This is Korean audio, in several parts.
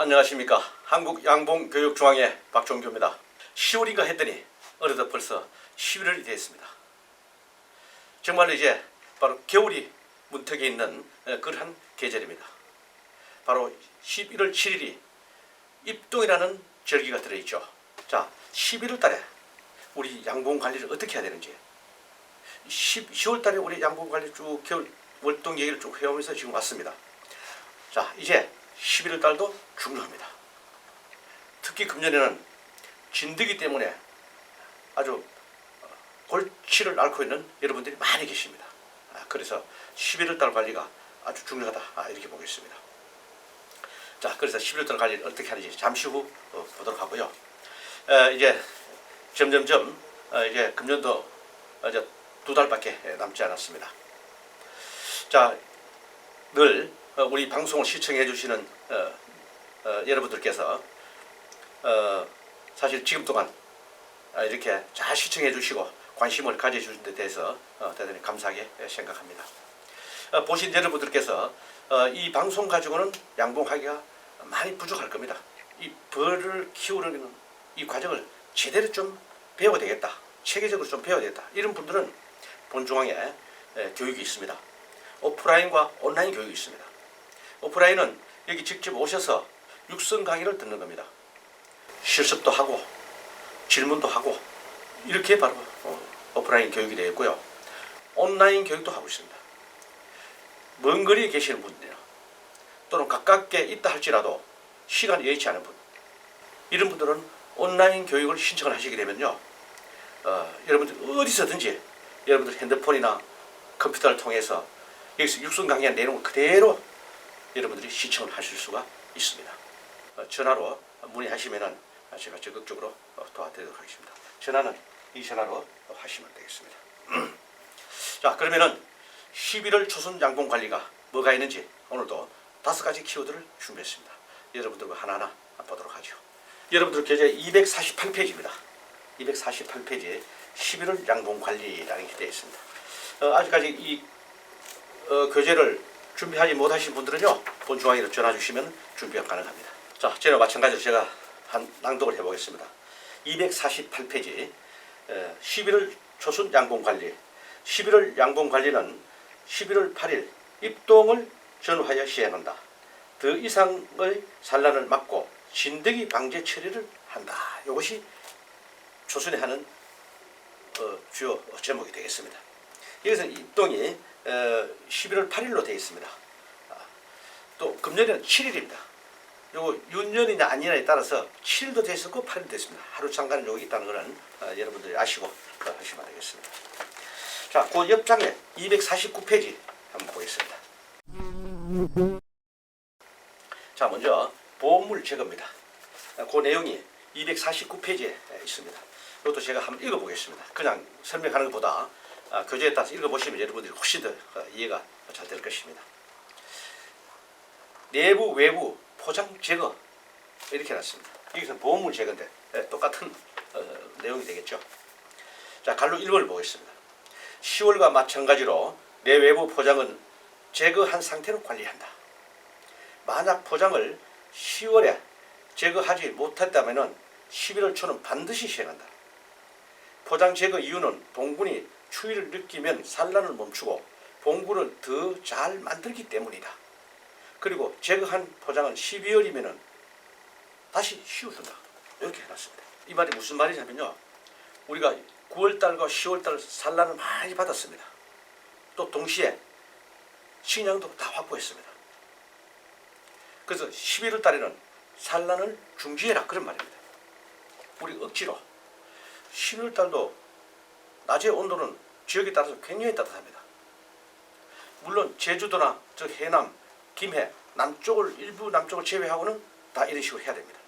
안녕하십니까. 한국양봉교육중앙회 박종교입니다. 10월인가 했더니 어느덧 벌써 11월이 됐습니다. 정말로 이제 바로 겨울이 문턱에 있는 그러한 계절입니다. 바로 11월 7일이 입동이라는 절기가 들어있죠. 자, 11월 달에 우리 양봉 관리를 어떻게 해야 되는지, 10월 달에 우리 양봉 관리 쭉 겨울 월동 얘기를 쭉 해오면서 지금 왔습니다. 자, 이제 11월 달도 중요합니다. 특히 금년에는 진드기 때문에 아주 골치를 앓고 있는 여러분들이 많이 계십니다. 그래서 11월 달 관리가 아주 중요하다, 이렇게 보겠습니다. 자, 그래서 11월 달 관리를 어떻게 하는지 잠시 후 보도록 하고요. 이제 점점점 이제 금년도 이제 2달밖에 남지 않았습니다. 자, 늘 우리 방송을 시청해 주시는 여러분들께서 사실 지금 동안 이렇게 잘 시청해 주시고 관심을 가져 주신 데 대해서 대단히 감사하게 생각합니다. 보신 여러분들께서 이 방송 가지고는 양봉하기가 많이 부족할 겁니다. 이 벌을 키우는 이 과정을 제대로 좀 배워야 되겠다, 체계적으로 좀 배워야 되겠다, 이런 분들은 본중앙에 교육이 있습니다. 오프라인과 온라인 교육이 있습니다. 오프라인은 여기 직접 오셔서 육성 강의를 듣는 겁니다. 실습도 하고 질문도 하고 이렇게 바로 오프라인 교육이 되어 있고요. 온라인 교육도 하고 있습니다. 먼 거리에 계시는 분들 또는 가깝게 있다 할지라도 시간이 여의치 않은 분, 이런 분들은 온라인 교육을 신청을 하시게 되면요, 여러분들 어디서든지 여러분들 핸드폰이나 컴퓨터를 통해서 여기서 육성 강의한 내용을 그대로 여러분들이 시청을 하실 수가 있습니다. 전화로 문의하시면은 제가 적극적으로 도와드리도록 하겠습니다. 전화는 이 전화로 하시면 되겠습니다. 자, 그러면은 11월 초순 양봉 관리가 뭐가 있는지 오늘도 5가지 키워드를 준비했습니다. 여러분들과 하나하나 보도록 하죠. 여러분들 교재 248페이지입니다. 248페이지에 11월 양봉 관리라는 게 되어 있습니다. 아직까지 이 교재를 준비하지 못하신 분들은요, 본중앙회로 전화 주시면 준비가 가능합니다. 자, 저는 마찬가지로 제가 한 낭독을 해보겠습니다. 248페이지 11월 초순 양봉관리. 11월 양봉관리는 11월 8일 입동을 전후하여 시행한다. 더 이상의 산란을 막고 진드기 방제 처리를 한다. 이것이 초순에 하는 주요 제목이 되겠습니다. 여기서 입동이 11월 8일로 되어 있습니다. 또 금년에는 7일입니다. 요거 윤년이냐 아니냐에 따라서 7일도 되어 있었고 8일도 됐습니다. 하루 잠깐 여기 있다는 것은 여러분들이 아시고 하시면 되겠습니다. 자, 그 옆장에 249페이지 한번 보겠습니다. 자, 먼저 보험물 제거입니다. 그 내용이 249페이지에 있습니다. 이것도 제가 한번 읽어보겠습니다. 그냥 설명하는 것보다 교재에 따라서 읽어보시면 여러분들이 훨씬 더 이해가 잘 될 것입니다. 내부 외부 포장 제거 이렇게 놨습니다. 여기서 보험물 제거인데 똑같은 내용이 되겠죠. 자, 갈로 1번을 보겠습니다. 10월과 마찬가지로 내외부 포장은 제거한 상태로 관리한다. 만약 포장을 10월에 제거하지 못했다면 11월 초는 반드시 시행한다. 포장 제거 이유는 봉군이 추위를 느끼면 산란을 멈추고 봉구를 더 잘 만들기 때문이다. 그리고 제거한 포장은 12월이면 다시 씌워준다. 이렇게 해놨습니다. 이 말이 무슨 말이냐면요, 우리가 9월달과 10월달 산란을 많이 받았습니다. 또 동시에 식량도 다 확보했습니다. 그래서 11월 달에는 산란을 중지해라, 그런 말입니다. 우리 억지로 11월 달도 낮의 온도는 지역에 따라서 굉장히 따뜻합니다. 물론 제주도나 저 해남, 김해, 남쪽을 일부 남쪽을 제외하고는 다 이런 식으로 해야 됩니다.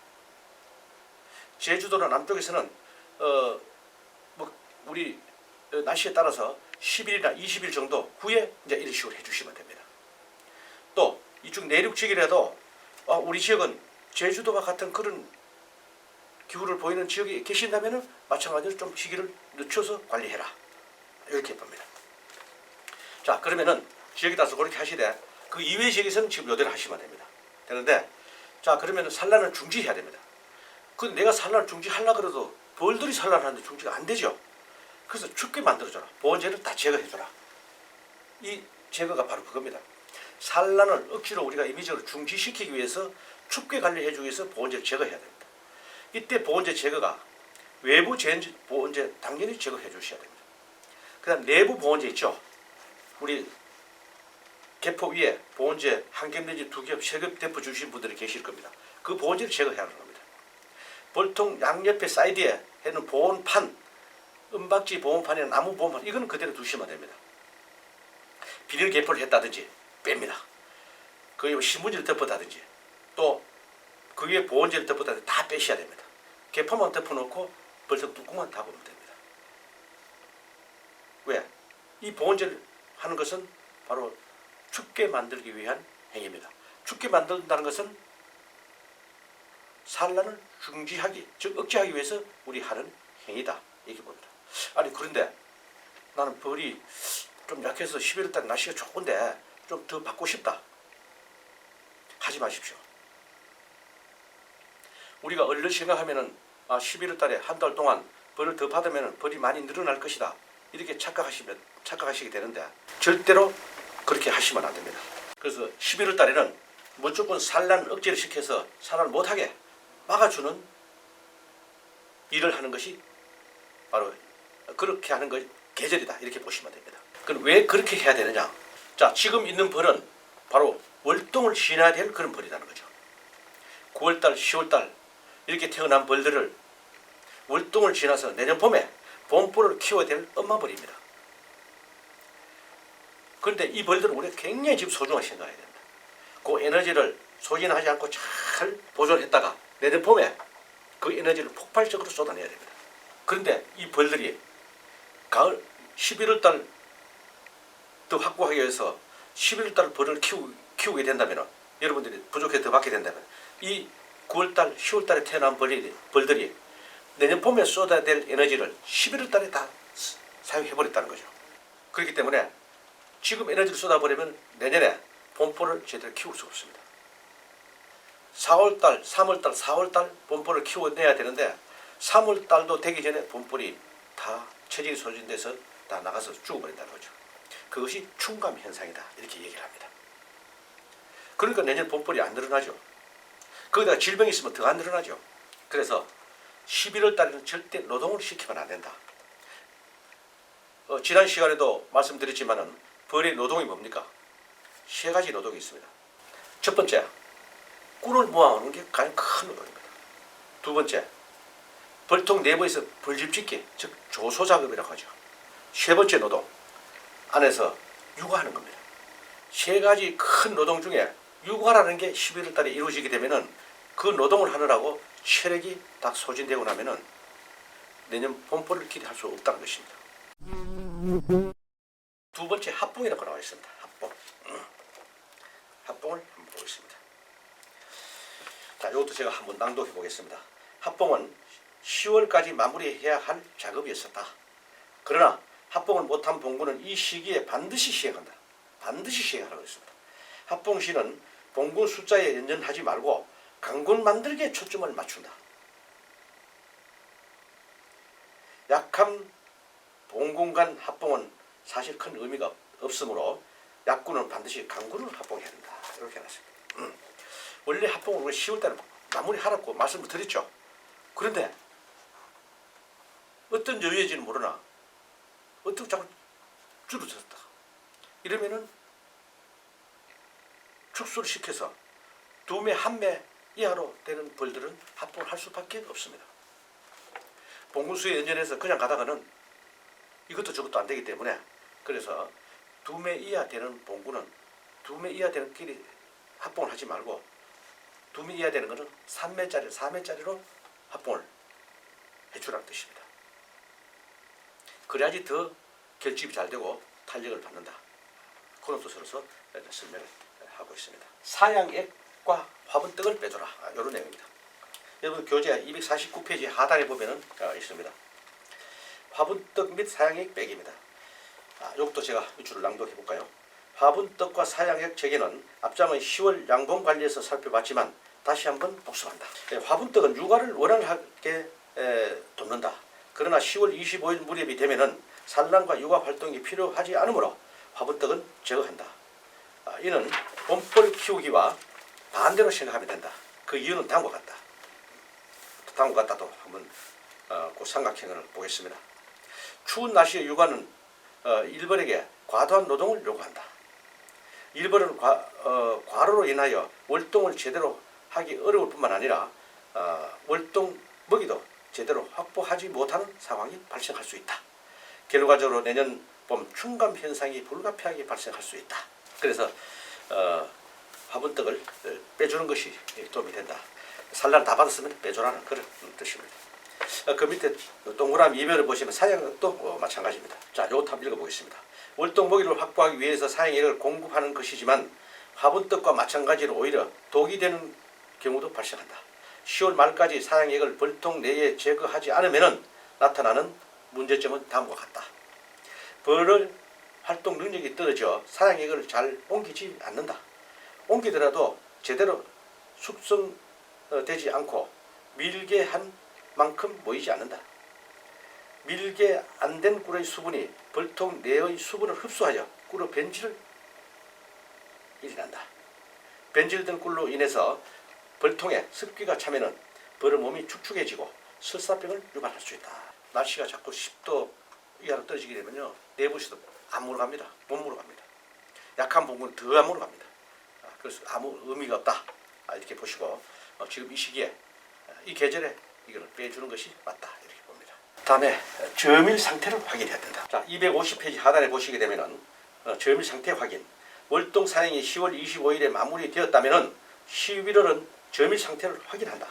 제주도나 남쪽에서는 우리 날씨에 따라서 10일이나 20일 정도 후에 이제 이런 식으로 해주시면 됩니다. 또 이쪽 내륙 지역이라도 우리 지역은 제주도와 같은 그런 기후를 보이는 지역에 계신다면은 마찬가지로 좀 시기를 늦춰서 관리해라, 이렇게 봅니다. 자, 그러면은 지역에 따라서 그렇게 하시되 그 이외의 지역에서는 지금 이대로 하시면 됩니다. 되는데 자, 그러면 산란을 중지해야 됩니다. 그 내가 산란을 중지하려고 그래도 벌들이 산란하는데 중지가 안 되죠. 그래서 춥게 만들어줘라. 보온재를 다 제거해줘라. 이 제거가 바로 그겁니다. 산란을 억지로 우리가 임의적으로 중지시키기 위해서 춥게 관리해주기 위해서 보온재를 제거해야 됩니다. 이때 보온재 제거가 외부 보온재 당연히 제거해 주셔야 됩니다. 그 다음 내부 보온재 있죠. 우리 개포 위에 보온재 한 겹 내지 두 겹, 세 겹 대포 주신 분들이 계실 겁니다. 그 보온재를 제거해야 하는 겁니다. 보통 양옆에 사이드에 해놓은 보온판, 은박지 보온판이나 나무 보온판, 이거는 그대로 두시면 됩니다. 비닐 개포를 했다든지 뺍니다. 그 위에 신문지를 덮었다든지 또 그 위에 보온재를 덮었다든지 다 빼셔야 됩니다. 개포만 덮어놓고 벌써 뚜껑만 닫으면 됩니다. 왜? 이 보온재를 하는 것은 바로 춥게 만들기 위한 행위입니다. 춥게 만든다는 것은 산란을 중지하기, 즉 억제하기 위해서 우리 하는 행위다. 이렇게 봅니다. 아니 그런데 나는 벌이 좀 약해서 11월달 날씨가 좋은데 좀 더 받고 싶다. 하지 마십시오. 우리가 얼른 생각하면은 11월달에 한 달 동안 벌을 더 받으면 벌이 많이 늘어날 것이다. 이렇게 착각하시게 되는데 절대로 그렇게 하시면 안 됩니다. 그래서 11월달에는 무조건 산란 억제를 시켜서 산란을 못하게 막아주는 일을 하는 것이 바로 그렇게 하는 것 계절이다. 이렇게 보시면 됩니다. 그럼 왜 그렇게 해야 되느냐? 자, 지금 있는 벌은 바로 월동을 지나야 될 그런 벌이라는 거죠. 9월달, 10월달 이렇게 태어난 벌들을 월동을 지나서 내년 봄에 봄벌을 키워야 될 엄마벌입니다. 그런데 이 벌들은 우리가 굉장히 지금 소중하게 생각해야 됩니다. 그 에너지를 소진하지 않고 잘 보존했다가 내년 봄에 그 에너지를 폭발적으로 쏟아내야 됩니다. 그런데 이 벌들이 가을 11월달 더 확보하기 위해서 11월달 벌을 키우게 된다면 여러분들이 부족해서 더 받게 된다면 이 9월달, 10월달에 태어난 벌들이 내년 봄에 쏟아야 될 에너지를 11월달에 다 사용해버렸다는 거죠. 그렇기 때문에 지금 에너지를 쏟아버리면 내년에 봄벌을 제대로 키울 수가 없습니다. 4월달, 3월달, 4월달 봄벌을 키워내야 되는데 3월달도 되기 전에 봄벌이 다 체질이 소진돼서 다 나가서 죽어버린다는 거죠. 그것이 충감 현상이다. 이렇게 얘기를 합니다. 그러니까 내년 봄벌이 안 늘어나죠. 거기다가 질병이 있으면 더 안 늘어나죠. 그래서 11월 달에는 절대 노동을 시키면 안 된다. 지난 시간에도 말씀드렸지만은 벌의 노동이 뭡니까? 세 가지 노동이 있습니다. 첫 번째, 꿀을 모아오는 게 가장 큰 노동입니다. 두 번째, 벌통 내부에서 벌집 짓기, 즉 조소 작업이라고 하죠. 세 번째 노동, 안에서 육아하는 겁니다. 세 가지 큰 노동 중에 육아라는 게 11월 달에 이루어지게 되면은 그 노동을 하느라고 체력이 딱 소진되고 나면은 내년 봄벌을 기대할 수 없다는 것입니다. 두 번째, 합봉이라고 나와 있습니다. 합봉. 합봉을 한번 보겠습니다. 자, 이것도 제가 한번 낭독해 보겠습니다. 합봉은 10월까지 마무리해야 할 작업이었었다. 그러나 합봉을 못한 봉군은 이 시기에 반드시 시행한다. 반드시 시행하라고 했습니다. 합봉 시는 봉군 숫자에 연연하지 말고 강군 만들기에 초점을 맞춘다. 약한 봉군 간 합봉은 사실 큰 의미가 없으므로 약군은 반드시 강군을 합봉해야 된다. 이렇게 해놨습니다. 원래 합봉을 우리가 10월달에 마무리하라고 말씀을 드렸죠. 그런데 어떤 여유인지는 모르나 어떻게 자꾸 줄어들었다. 이러면은 축소를 시켜서 2매, 1매 이하로 되는 벌들은 합봉을 할 수밖에 없습니다. 봉군수에 연연해서 그냥 가다가는 이것도 저것도 안 되기 때문에 그래서 2매 이하 되는 봉군은 2매 이하 되는 끼리 합봉을 하지 말고 2매 이하 되는 것은 3매짜리, 4매짜리로 합봉을 해주라는 뜻입니다. 그래야지 더 결집이 잘 되고 탄력을 받는다. 그런 뜻으로서 설명을 하고 있습니다. 사양액과 화분떡을 빼줘라. 이런 내용입니다. 여러분 교재 249페이지 하단에 보면은 있습니다. 화분떡 및 사양액 빼기입니다. 이것도 제가 줄을 낭독해 볼까요? 화분떡과 사양액 재개는 앞장의 10월 양봉 관리에서 살펴봤지만 다시 한번 복습한다. 화분떡은 육아를 원활하게 돕는다. 그러나 10월 25일 무렵이 되면은 산란과 육아 활동이 필요하지 않으므로 화분떡은 제거한다. 이는 봄벌 키우기와 반대로 생각하면 된다. 그 이유는 다음과 같다. 다음과 같다도 한번 그 삼각형을 보겠습니다. 추운 날씨의 육아는 일벌에게 과도한 노동을 요구한다. 일벌은 과로로 인하여 월동을 제대로 하기 어려울 뿐만 아니라 월동 먹이도 제대로 확보하지 못하는 상황이 발생할 수 있다. 결과적으로 내년 봄 충감 현상이 불가피하게 발생할 수 있다. 그래서 화분떡을 빼주는 것이 도움이 된다. 산란 다 받았으면 빼줘라는 그런 뜻입니다. 그 밑에 동그라미 이별을 보시면 사양도 마찬가지입니다. 자, 요것도 한번 읽어보겠습니다. 월동 먹이를 확보하기 위해서 사양액을 공급하는 것이지만 화분떡과 마찬가지로 오히려 독이 되는 경우도 발생한다. 10월 말까지 사양액을 벌통 내에 제거하지 않으면 나타나는 문제점은 다음과 같다. 벌의 활동 능력이 떨어져 사양액을 잘 옮기지 않는다. 옮기더라도 제대로 숙성되지 않고 밀게 한 만큼 모이지 않는다. 밀게 안 된 꿀의 수분이 벌통 내의 수분을 흡수하여 꿀의 변질을 일어난다. 변질된 꿀로 인해서 벌통에 습기가 차면은 벌의 몸이 축축해지고 설사병을 유발할 수 있다. 날씨가 자꾸 10도 이하로 떨어지게 되면요, 내부시도 안 물어갑니다. 못 물어갑니다. 약한 부분은 더 안 물어갑니다. 그래서 아무 의미가 없다. 이렇게 보시고 지금 이 시기에 이 계절에 이걸 빼주는 것이 맞다. 이렇게 봅니다. 다음에 저밀 상태를 확인해야 된다. 자, 250페이지 하단에 보시게 되면은 저밀 상태 확인. 월동 사양이 10월 25일에 마무리되었다면은 11월은 저밀 상태를 확인한다.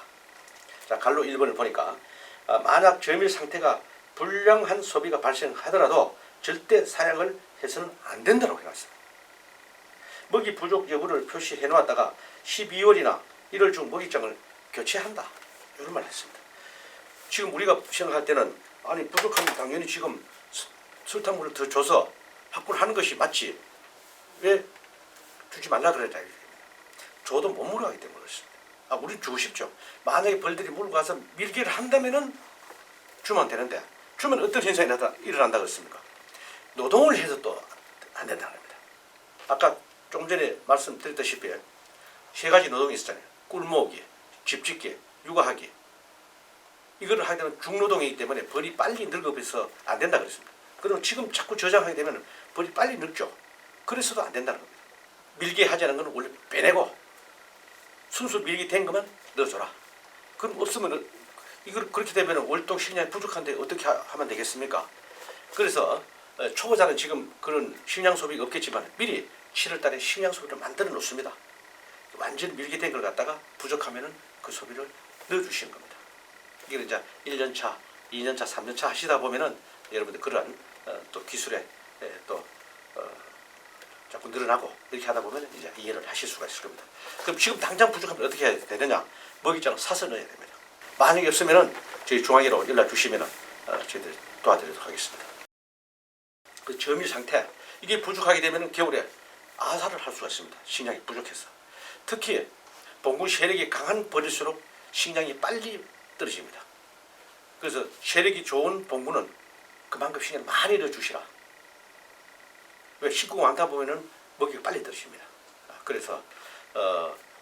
자, 갈로 1번을 보니까 만약 저밀 상태가 불량한 소비가 발생하더라도 절대 사양을 해서는 안 된다고 해놨습니다. 먹이 부족 여부를 표시해 놓았다가 12월이나 1월 중 먹이장을 교체한다. 이런 말을 했습니다. 지금 우리가 생각할 때는 아니 부족하면 당연히 지금 설탕물을 더 줘서 확보를 하는 것이 맞지. 왜 주지 말라 그랬다. 줘도 못 물어가기 때문에 그렇습니다. 우리 주고 싶죠. 만약에 벌들이 물고 가서 밀기를 한다면은 주면 되는데 주면 어떤 현상이 일어난다 그랬습니까? 노동을 해서 또 안 된다는 겁니다. 아까 좀 전에 말씀드렸다시피 세 가지 노동이 있었잖아요. 꿀 모으기, 집 짓기, 육아하기. 이거를 하게 되면 중노동이기 때문에 벌이 빨리 늙어서 안 된다 그랬습니다. 그러면 지금 자꾸 저장하게 되면 벌이 빨리 늙죠. 그래서도 안 된다는 겁니다. 밀게 하자는 것은 원래 빼내고 순수 밀게 된 것만 넣어줘라. 그럼 없으면 이걸 그렇게 되면 월동 식량이 부족한데 어떻게 하면 되겠습니까? 그래서 초보자는 지금 그런 식량 소비가 없겠지만 미리 7월 달에 식량 소비를 만들어 놓습니다. 완전 밀게 된 걸 갖다가 부족하면은 그 소비를 넣어주시는 겁니다. 이걸 이제 1년차, 2년차, 3년차 하시다 보면은 여러분들 그런 또 기술에 또 자꾸 늘어나고 이렇게 하다 보면 이제 이해를 하실 수가 있을 겁니다. 그럼 지금 당장 부족하면 어떻게 해야 되느냐? 먹이장을 사서 넣어야 됩니다. 만약에 없으면은 저희 중앙회로 연락 주시면은 저희들이 도와드리도록 하겠습니다. 그 저밀 상태 이게 부족하게 되면은 겨울에 아사를 할 수가 있습니다. 식량이 부족해서. 특히 봉군 세력이 강한 벌일수록 식량이 빨리 떨어집니다. 그래서 세력이 좋은 봉군은 그만큼 식량을 많이 넣어주시라. 왜 식구가 많다 보면은 먹이가 빨리 떨어집니다. 그래서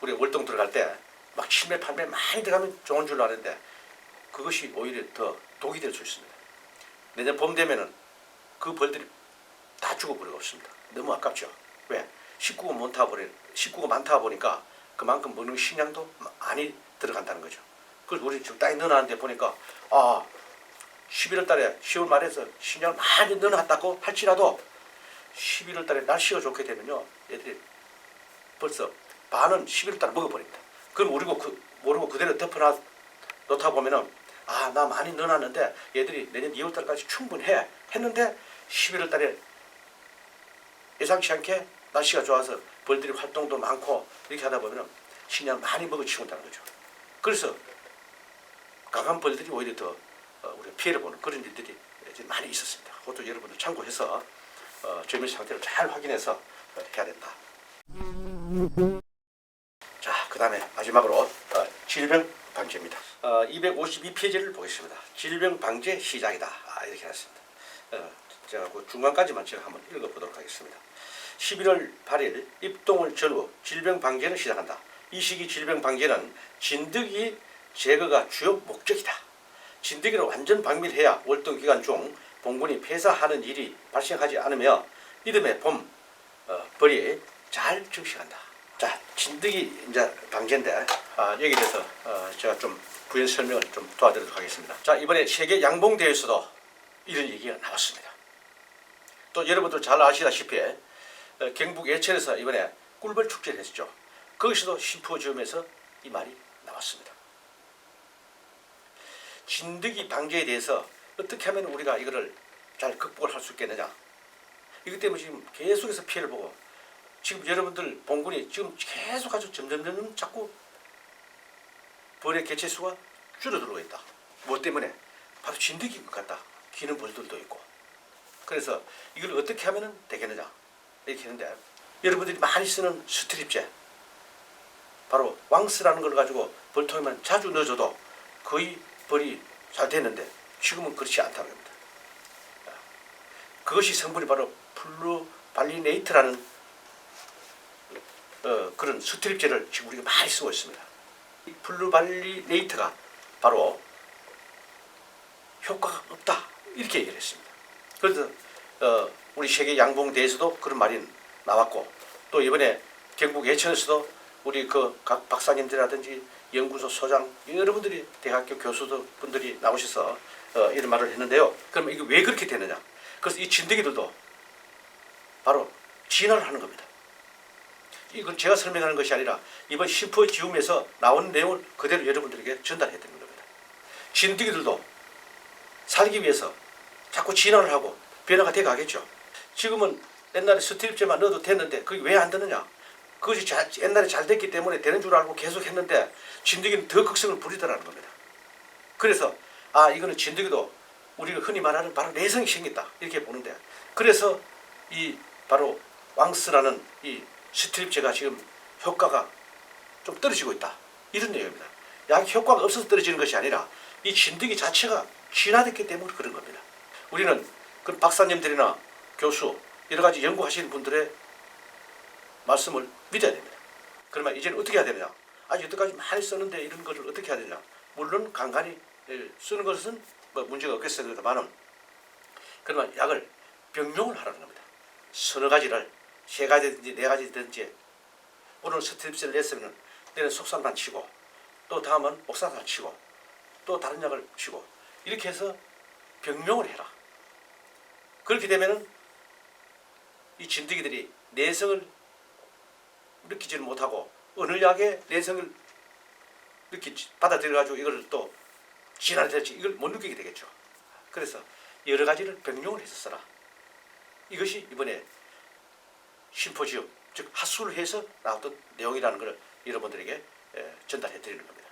우리 월동 들어갈 때 막 칠매 팔매 많이 들어가면 좋은 줄로 아는데 그것이 오히려 더 독이 될 수 있습니다. 내년 봄 되면은 그 벌들이 다 죽어버리고 없습니다. 너무 아깝죠. 왜? 식구가 많다 보니까 그만큼 먹는 식량도 많이 들어간다는 거죠. 그래서 우리 지금 땅에 넣어놨는데 보니까 11월 달에 10월 말에서 식량을 많이 넣어놨다고 할지라도 11월 달에 날씨가 좋게 되면요, 얘들이 벌써 반은 11월 달에 먹어버립니다. 그럼 우리가 모르고 그대로 덮어놓다 보면은 나 많이 넣어놨는데 얘들이 내년 2월 달까지 충분해 했는데 11월 달에 예상치 않게 날씨가 좋아서 벌들이 활동도 많고 이렇게 하다 보면은 식량을 많이 먹어치운다는 거죠. 그래서 강한 벌들이 오히려 더 우리가 피해를 보는 그런 일들이 많이 있었습니다. 그것도 여러분들 참고해서 저밀 상태를 잘 확인해서 해야 된다. 자, 그 다음에 마지막으로 질병 방제입니다. 252페이지를 보겠습니다. 질병 방제 시작이다. 이렇게 했습니다. 제가 그 중간까지만 제가 한번 읽어보도록 하겠습니다. 11월 8일 입동을 전후 질병 방제는 시작한다. 이 시기 질병 방제는 진드기 제거가 주요 목적이다. 진드기를 완전 박멸해야 월동 기간 중 봉군이 폐사하는 일이 발생하지 않으며 이듬해 봄 벌이 잘 증식한다. 자, 진드기 이제 방제인데 여기에 대해서 제가 좀 부연 설명을 좀 도와드리도록 하겠습니다. 자, 이번에 세계 양봉대회에서도 이런 얘기가 나왔습니다. 또 여러분들 잘 아시다시피 경북 예천에서 이번에 꿀벌 축제를 했죠. 거기서도 심포지움에서 이 말이 나왔습니다. 진드기 방제에 대해서 어떻게 하면 우리가 이거를 잘 극복을 할 수 있겠느냐. 이것 때문에 지금 계속해서 피해를 보고 지금 여러분들 봉군이 지금 계속 아주 점점 자꾸 벌의 개체수가 줄어들고 있다. 뭐 때문에? 바로 진드기인 것 같다. 기는 벌들도 있고. 그래서 이걸 어떻게 하면 되겠느냐 이렇게 했는데 여러분들이 많이 쓰는 스트립제 바로 왕스라는 걸 가지고 벌통에만 자주 넣어줘도 거의 벌이 잘 됐는데 지금은 그렇지 않다고 합니다. 그것이 성분이 바로 플루발리네이트라는 그런 스트립제를 지금 우리가 많이 쓰고 있습니다. 이 플루발리네이트가 바로 효과가 없다 이렇게 얘기를 했습니다. 그래서 우리 세계 양봉대에서도 그런 말이 나왔고 또 이번에 경북 예천에서도 우리 그 각 박사님들이라든지 연구소 소장 여러분들이 대학교 교수분들이 나오셔서 이런 말을 했는데요. 그러면 이게 왜 그렇게 되느냐? 그래서 이 진드기들도 바로 진화를 하는 겁니다. 이건 제가 설명하는 것이 아니라 이번 심포지움에서 나온 내용을 그대로 여러분들에게 전달해 드리는 겁니다. 진드기들도 살기 위해서 자꾸 진화를 하고 변화가 돼 가겠죠. 지금은 옛날에 스트립제만 넣어도 됐는데 그게 왜 안 되느냐? 그것이 옛날에 잘 됐기 때문에 되는 줄 알고 계속 했는데 진드기는 더 극성을 부리더라는 겁니다. 그래서 이거는 진드기도 우리가 흔히 말하는 바로 내성이 생겼다 이렇게 보는데 그래서 이 바로 왕스라는 이 스트립제가 지금 효과가 좀 떨어지고 있다 이런 내용입니다. 약 효과가 없어서 떨어지는 것이 아니라 이 진드기 자체가 진화됐기 때문에 그런 겁니다. 우리는 그 박사님들이나 교수 여러 가지 연구하시는 분들의 말씀을 믿어야 됩니다. 그러면 이제는 어떻게 해야 되느냐? 여태까지 많이 썼는데 이런 것을 어떻게 해야 되냐? 물론 간간히 쓰는 것은 뭐 문제가 없겠습니다만은 그러면 약을 병용을 하라는 겁니다. 서너 가지를 세 가지든지 네 가지든지 오늘 스트립스를 냈으면 내일은 속살만 치고 또 다음은 옥사살 치고 또 다른 약을 치고 이렇게 해서 병용을 해라. 그렇게 되면은 이 진드기들이 내성을 느끼지는 못하고 어느 약에 내성을 받아들여가지고 이걸 또 진화를 될지 이걸 못 느끼게 되겠죠. 그래서 여러 가지를 병용을 해서 써라. 이것이 이번에 심포지움, 즉 하수를 해서 나왔던 내용이라는 것을 여러분들에게 전달해 드리는 겁니다.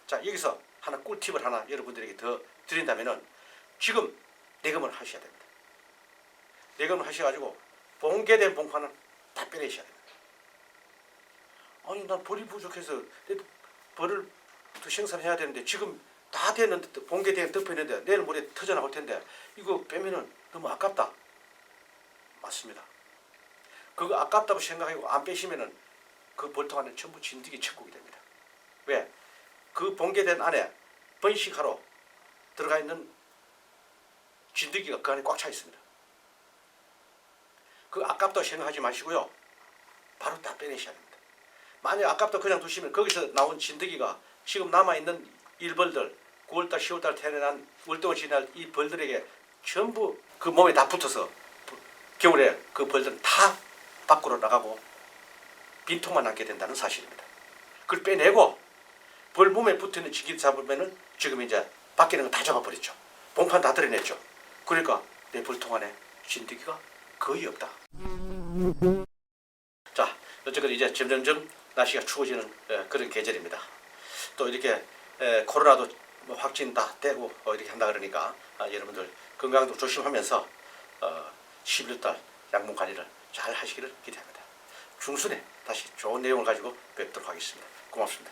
자, 여기서 하나 꿀팁을 하나 여러분들에게 더 드린다면은 지금 내검을 하셔야 됩니다. 내검을 하셔가지고 봉개된 봉판은 다 빼내셔야 됩니다. 난 벌이 부족해서 벌을 더 생산해야 되는데 지금 다 됐는데 봉개된 덮여있는데 내일 모레 터져나올 텐데 이거 빼면은 너무 아깝다. 맞습니다. 그거 아깝다고 생각하고 안 빼시면은 그 벌통 안에 전부 진드기 천국이 됩니다. 왜? 그 봉개된 안에 번식하러 들어가 있는 진드기가 그 안에 꽉 차 있습니다. 그 아깝다고 생각하지 마시고요. 바로 다 빼내셔야 됩니다. 만약 아깝다 그냥 두시면 거기서 나온 진드기가 지금 남아있는 일벌들 9월달 10월달 태어난 월동을 지날 이 벌들에게 전부 그 몸에 다 붙어서 겨울에 그 벌들은 다 밖으로 나가고 빈통만 남게 된다는 사실입니다. 그걸 빼내고 벌 몸에 붙어있는 진드기 잡으면은 지금 이제 밖에 있는 거 다 잡아버렸죠. 봉판 다 드러냈죠. 그러니까 내 벌통 안에 진드기가 거의 없다. 자, 어쨌든 이제 점점점 날씨가 추워지는 그런 계절입니다. 또 이렇게 코로나도 확진 다 되고 이렇게 한다 그러니까 여러분들 건강도 조심하면서 11월달 양봉 관리를 잘 하시기를 기대합니다. 중순에 다시 좋은 내용을 가지고 뵙도록 하겠습니다. 고맙습니다.